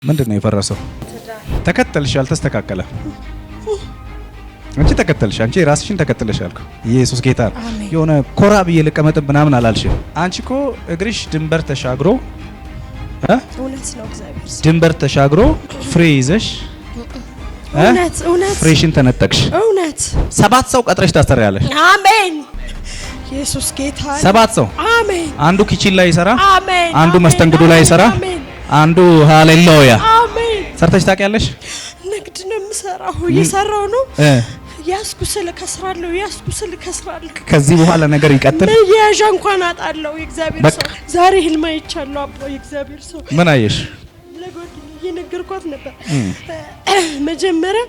ምንድነው የፈረሰው? ተከተልሽ አልተስተካከለ። አንቺ ተከተልሽ፣ አንቺ ራስሽን ተከተልሻል። ኢየሱስ ጌታ የሆነ ኮራ ብዬ ልቀመጥ ምናምን አላልሽም። አንቺ እኮ እግርሽ ድንበር ተሻግሮ እውነት ነው እግዚአብሔር ድንበር ተሻግሮ ፍሬ ይዘሽ እውነት ፍሬሽን ተነጠቅሽ። እውነት 7 ሰው ቀጥረሽ ታሰሪያለሽ። አሜን። ኢየሱስ ጌታ 7 ሰው አሜን። አንዱ ኪችን ላይ ይሰራ፣ አሜን። አንዱ መስተንግዶ ላይ ይሰራ፣ አንዱ ሃሌሉያ። አሜን። ሰርተሽ ታውቂያለሽ? ንግድ ነው የምሰራው፣ እየሰራው ነው። ያስኩ ስለ ከስራለሁ፣ ያስኩ ስለ ከስራለሁ። ከዚህ በኋላ ነገር ይቀጥል። መያዣ እንኳን አጣለው። የእግዚአብሔር ሰው ዛሬ ህልም አይቻለሁ። አባ የእግዚአብሔር ሰው ምን አየሽ? ለጓደኛዬ እየነገርኳት ነበር። መጀመሪያ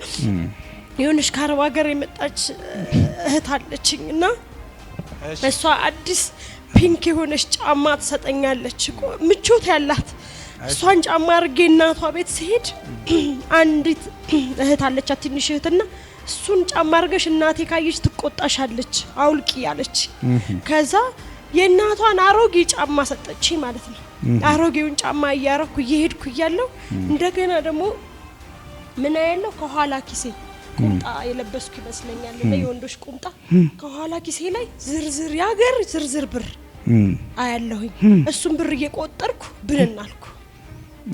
የሆነች ከአረብ ሀገር የመጣች እህት አለችኝ እና እሷ አዲስ ፒንክ የሆነች ጫማ ትሰጠኛለች፣ ምቾት ያላት። እሷን ጫማ አድርጌ እናቷ ቤት ሲሄድ አንዲት እህት አለቻት፣ ትንሽ እህትና እሱን ጫማ አድርገሽ እናቴ ካየች ትቆጣሻለች፣ አውልቂ ያለች። ከዛ የእናቷን አሮጌ ጫማ ሰጠች ማለት ነው። አሮጌውን ጫማ እያረኩ እየሄድኩ እያለሁ እንደገና ደግሞ ምን ያለው ከኋላ ኪሴ ቁምጣ የለበስኩ ይመስለኛል እና የወንዶች ቁምጣ ከኋላ ኪሴ ላይ ዝርዝር ያገር ዝርዝር ብር አያለሁኝ። እሱን ብር እየቆጠርኩ ብንናልኩ።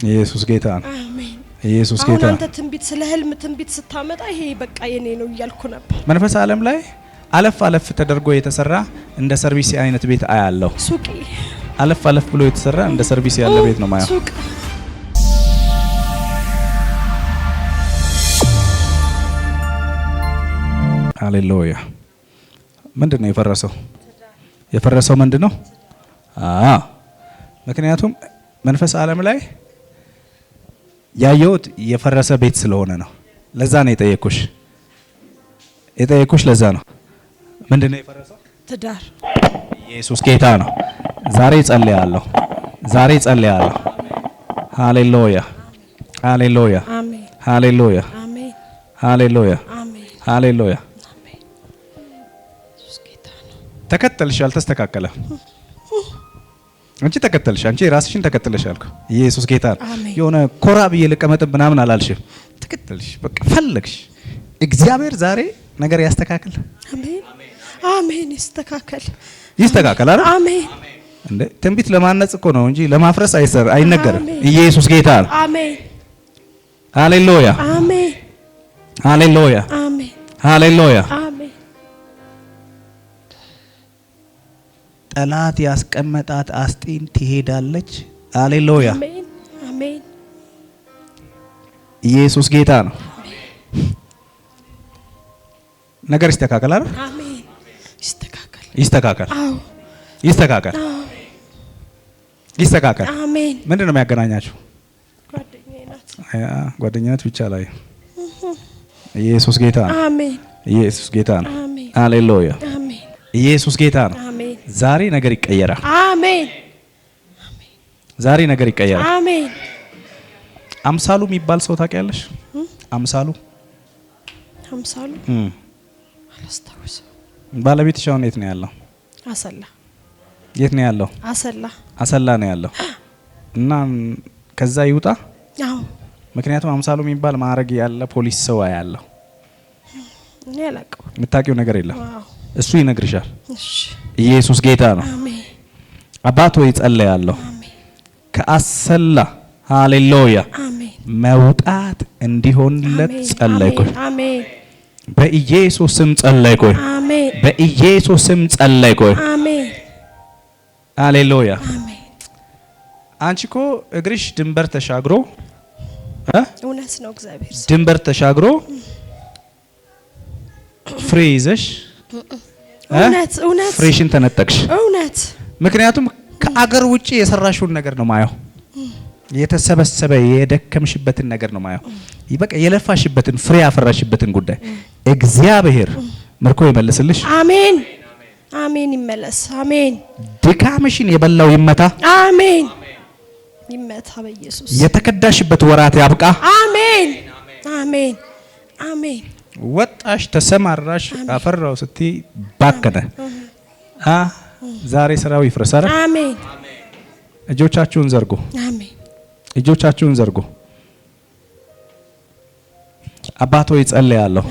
ኢየሱስ ጌታ ነው። አሜን። ኢየሱስ ጌታ ነው። አንተ ትንቢት ስለ ህልም ትንቢት ስታመጣ ይሄ በቃ የኔ ነው እያልኩ ነበር። መንፈስ ዓለም ላይ አለፍ አለፍ ተደርጎ የተሰራ እንደ ሰርቪስ አይነት ቤት አያለሁ። ሱቅ አለፍ አለፍ ብሎ የተሰራ እንደ ሰርቪስ ያለ ቤት ነው ማየው። ሱቅ ሃሌሉያ። ምንድነው የፈረሰው? የፈረሰው ምንድነው? ምክንያቱም መንፈስ ዓለም ላይ ያየሁት የፈረሰ ቤት ስለሆነ ነው። ለዛ ነው የጠየኩሽ ለዛ ነው። ምንድነው የፈረሰው? ትዳር። ኢየሱስ ጌታ ነው። ዛሬ ጸልያለሁ። ሃሌሉያ ሃሌሉያ አሜን። ሃሌሉያ አሜን። ሃሌሉያ አሜን። ሃሌሉያ። ኢየሱስ ጌታ ነው። ተከተልሽ አልተስተካከለ። አንቺ ተከተልሽ፣ አንቺ ራስሽን ተከተልሻል። ኢየሱስ ጌታ ነው። የሆነ ኮራ ብዬ ልቀመጥ ምናምን አላልሽም። ተከተልሽ፣ በቃ ፈለግሽ። እግዚአብሔር ዛሬ ነገር ያስተካክል። አሜን። አሜን። ይስተካከል አይደል? አሜን። እንዴ ትንቢት ለማነጽ እኮ ነው እንጂ ለማፍረስ አይነገርም። ኢየሱስ ጌታ ነው። አሜን። ሃሌሉያ አሜን። ሃሌሉያ አሜን። ሃሌሉያ። አሜን። ጠላት ያስቀመጣት አስጢን ትሄዳለች። ሃሌሉያ አሜን። አሜን። ኢየሱስ ጌታ ነው። ነገር ይስተካከል አይደል? አሜን። ይስተካከል። አዎ ይስተካከል። ይስተካከል። አሜን። ምንድነው የሚያገናኛችሁ? ጓደኛዬ ናት ብቻ ላይ ኢየሱስ ጌታ ነው። አሜን። ኢየሱስ ጌታ ነው። አሜን። ሃሌሉያ አሜን። ኢየሱስ ጌታ ነው። አሜን። ዛሬ ነገር ይቀየራል። አሜን። ዛሬ ነገር ይቀየራል። አሜን። አምሳሉ የሚባል ሰው ታውቂያለሽ? አምሳሉ አላስታውስም። ባለቤትሽ አሁን የት ነው ያለው? አሰላ። የት ነው ያለው? አሰላ ነው ያለው። እና ከዛ ይውጣ። አዎ። ምክንያቱም አምሳሉ የሚባል ማዕረግ ያለ ፖሊስ ሰው ያለው እኔ አላውቀው። የምታውቂው ነገር የለም። እሱ ይነግርሻል። እሺ። ኢየሱስ ጌታ ነው። አሜን። አባት ሆይ ጸልያለሁ። አሜን። ከአሰላ ሃሌሉያ አሜን መውጣት እንዲሆንለት ጸለይኩ። አሜን። በኢየሱስ ስም ጸለይኩ። አሜን። በኢየሱስ ስም ጸለይኩ። አሜን። ሃሌሉያ። አሜን። አንቺ እኮ እግርሽ ድንበር ተሻግሮ እውነት ነው እግዚአብሔር ድንበር ተሻግሮ ፍሬ ይዘሽ እውነት ፍሬሽን ተነጠቅሽ። እውነት ምክንያቱም ከአገር ውጪ የሰራሽውን ነገር ነው ማየው። የተሰበሰበ የደከምሽበትን ነገር ነው ማየው። በቃ የለፋሽበትን ፍሬ ያፈራሽበትን ጉዳይ እግዚአብሔር ምርኮ ይመልስልሽ። አሜን። አሜን። ይመለስ። አሜን። ድካምሽን የበላው ይመታ። አሜን። ይመታ በኢየሱስ። የተከዳሽበት ወራት ያብቃ። አሜን። አሜን። አሜን። ወጣሽ፣ ተሰማራሽ፣ አፈራው ስትይ ባከነ። ዛሬ ስራው ይፍረሳል። አሜን። እጆቻችሁን ዘርጉ። አሜን። እጆቻችሁን ዘርጉ። አባቶ ይጸልያለሁ።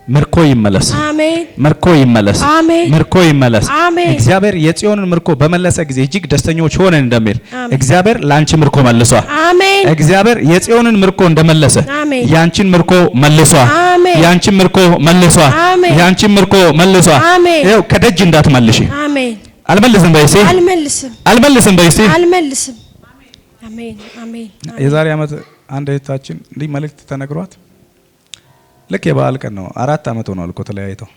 ምርኮ ይመለስ፣ አሜን። ምርኮ ይመለስ፣ አሜን። ምርኮ ይመለስ። አሜን። እግዚአብሔር የጽዮንን ምርኮ በመለሰ ጊዜ እጅግ ደስተኞች ሆነን እንደሚል አሜን። እግዚአብሔር ላንቺ ምርኮ መልሷል። አሜን። እግዚአብሔር የጽዮንን ምርኮ እንደመለሰ አሜን። ያንቺን ምርኮ መልሷል። አሜን። ያንቺን ምርኮ መልሷል። አሜን። ያንቺን ምርኮ መልሷል። አሜን። ይኸው ከደጅ እንዳትመልሺ። አሜን። አልመልስም በይሲ፣ አልመልስም፣ አልመልስም በይሲ፣ አልመልስም። አሜን፣ አሜን። የዛሬ ዓመት አንድ እህታችን እንዲህ መልእክት ተነግሯት ልክ የበዓል ቀን ነው። 4 ዓመት ሆኗል እኮ ተለያይተው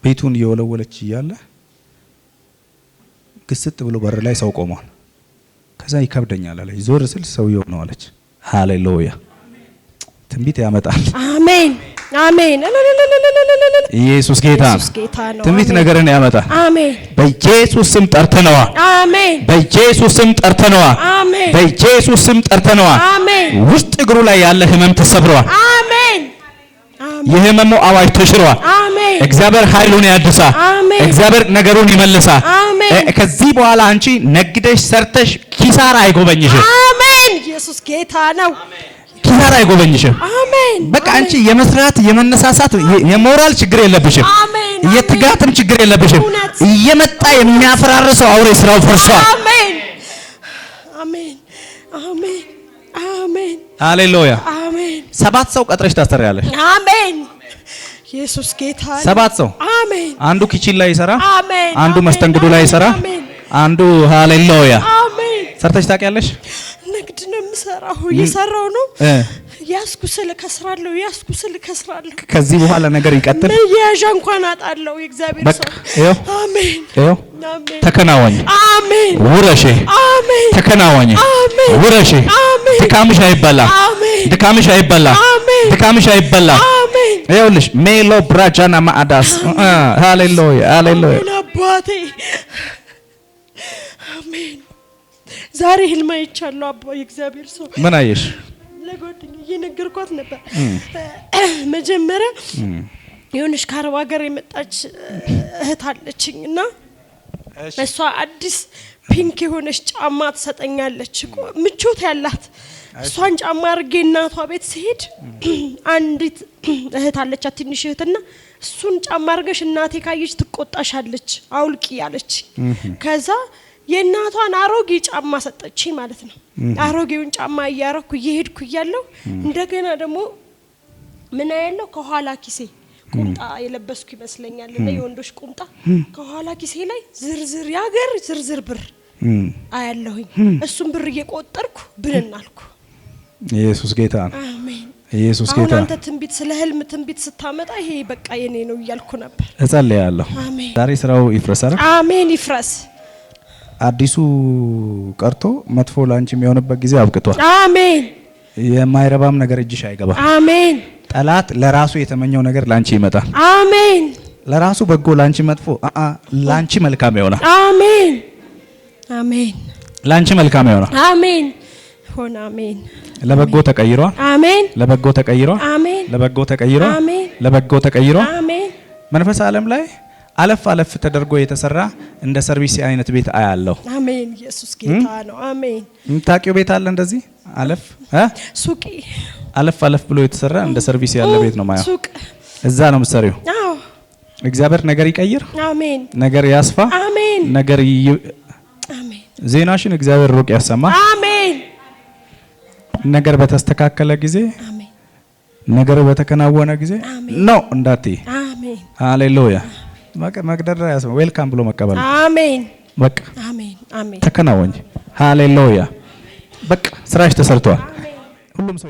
ቤቱን እየወለወለች እያለ ግስጥ ብሎ በር ላይ ሰው ቆሟል። ከዛ ይከብደኛል አለች። ዞር ስል ሰውየው ነው አለች። ሃሌሉያ! ትንቢት ያመጣል። አሜን፣ አሜን። ኢየሱስ ጌታ ነው። ትንቢት ነገርን ያመጣል። አሜን። በኢየሱስ ስም ጠርተነዋል። አሜን። በኢየሱስ ስም ጠርተነዋል። አሜን። በኢየሱስ ስም ጠርተነዋል። አሜን። ውስጥ እግሩ ላይ ያለ ህመም ተሰብሯል። አሜን። የህመሙ አዋጅ ተሽሯል። አሜን። እግዚአብሔር ኃይሉን ያድሳል። አሜን። እግዚአብሔር ነገሩን ይመልሳል። አሜን። ከዚህ በኋላ አንቺ ነግደሽ ሰርተሽ ኪሳራ አይጎበኝሽም። አሜን። ኢየሱስ ጌታ ነው። ኪሳራ አይጎበኝሽም። አሜን። በቃ አንቺ የመስራት የመነሳሳት የሞራል ችግር የለብሽም። አሜን። የትጋትም ችግር የለብሽም። እየመጣ የሚያፈራርሰው አውሬ ስራው ፈርሷል። አሜን። አሜን። አሜን። አሜን። ሃሌሉያ! አሜን። 7 ሰው ቀጥረሽ ታሰሪያለሽ። አሜን። ኢየሱስ ጌታ ነው። 7 ሰው። አሜን። አንዱ ኪችን ላይ ይሰራ፣ አሜን። አንዱ መስተንግዶ ላይ ይሰራ፣ አሜን። አንዱ ሃሌሉያ! አሜን። ሰርተሽ ታውቂያለሽ? ንግድ ነው የምሰራው፣ እየሰራው ነው። ያስኩ ስል ከስራለሁ፣ ያስኩ ስል ከስራለሁ። ከዚህ በኋላ ነገር ይቀጥል። መያዣ እንኳን አጣለሁ። የእግዚአብሔር ሰው ይኸው አሜን። ይኸው አሜን። ተከናወኝ። አሜን። ውረሽ። አሜን። ተከናወኝ። አሜን። ውረሽ። አሜን። ድካምሽ አይበላ። አሜን። ድካምሽ አይበላ። አሜን። ድካምሽ አይበላ። አሜን። ይኸውልሽ ሜሎ ብራጃና ማአዳስ ሃሌሉያ! ሃሌሉያ! አሜን። አባቴ አሜን። ዛሬ ህልም አይቻለሁ። አባ የእግዚአብሔር ሰው ምን አየሽ? ለጓደኛዬ እየነገርኳት ነበር። መጀመሪያ የሆነች ከአረብ ሀገር የመጣች እህት አለችኝ እና እሷ አዲስ ፒንክ የሆነች ጫማ ትሰጠኛለች፣ ምቾት ያላት። እሷን ጫማ አድርጌ እናቷ ቤት ስሄድ አንዲት እህት አለቻት፣ ትንሽ እህትና እሱን ጫማ አድርገሽ እናቴ ካየች ትቆጣሻለች፣ አውልቂ ያለች። ከዛ የእናቷን አሮጌ ጫማ ሰጠችኝ ማለት ነው። አሮጌውን ጫማ እያረኩ እየሄድኩ እያለሁ እንደገና ደግሞ ምን ያለው ከኋላ ኪሴ ቁምጣ የለበስኩ ይመስለኛል እና የወንዶች ቁምጣ ከኋላ ኪሴ ላይ ዝርዝር ያገር ዝርዝር ብር አያለሁኝ። እሱም ብር እየቆጠርኩ ብንናልኩ። ኢየሱስ ጌታ ነው። አሜን። ኢየሱስ ጌታ አንተ ትንቢት ስለ ህልም ትንቢት ስታመጣ ይሄ በቃ የኔ ነው እያልኩ ነበር። እጸልያለሁ። አሜን። ዛሬ ስራው ይፍረሳል። አሜን። ይፍረስ። አዲሱ ቀርቶ መጥፎ ላንቺ የሚሆንበት ጊዜ አብቅቷል። አሜን። የማይረባም ነገር እጅሽ አይገባ። አሜን። ጠላት ለራሱ የተመኘው ነገር ላንቺ ይመጣል። አሜን። ለራሱ በጎ ላንቺ መጥፎ ላንቺ መልካም ይሆናል። አሜን። አሜን። ላንቺ መልካም ይሆናል። አሜን። ሆነ። አሜን። ለበጎ ተቀይሯል። አሜን። ለበጎ ተቀይሯል። አሜን። ለበጎ ተቀይሯል። አሜን። ለበጎ ተቀይሯል። አሜን። መንፈስ ዓለም ላይ አለፍ አለፍ ተደርጎ የተሰራ እንደ ሰርቪስ አይነት ቤት አያለሁ። አሜን። ኢየሱስ ጌታ ነው። አሜን። የምታውቂው ቤት አለ እንደዚህ አለፍ ሱቂ አለፍ አለፍ ብሎ የተሰራ እንደ ሰርቪስ ያለ ቤት ነው ማየው። ሱቅ እዛ ነው የምትሰሪው። አዎ። እግዚአብሔር ነገር ይቀይር። አሜን። ነገር ያስፋ። አሜን። ነገር አሜን። ዜናሽን እግዚአብሔር ሩቅ ያሰማ። አሜን። ነገር በተስተካከለ ጊዜ፣ አሜን። ነገር በተከናወነ ጊዜ ነው እንዳትይ። አሜን። ሃሌሉያ! መቅደራ ያስማ ዌልካም ብሎ መቀበል። አሜን። በቃ አሜን። አሜን። ተከናወኝ። ሃሌሉያ! በቃ ስራሽ ተሰርቷል። ሁሉም ሰው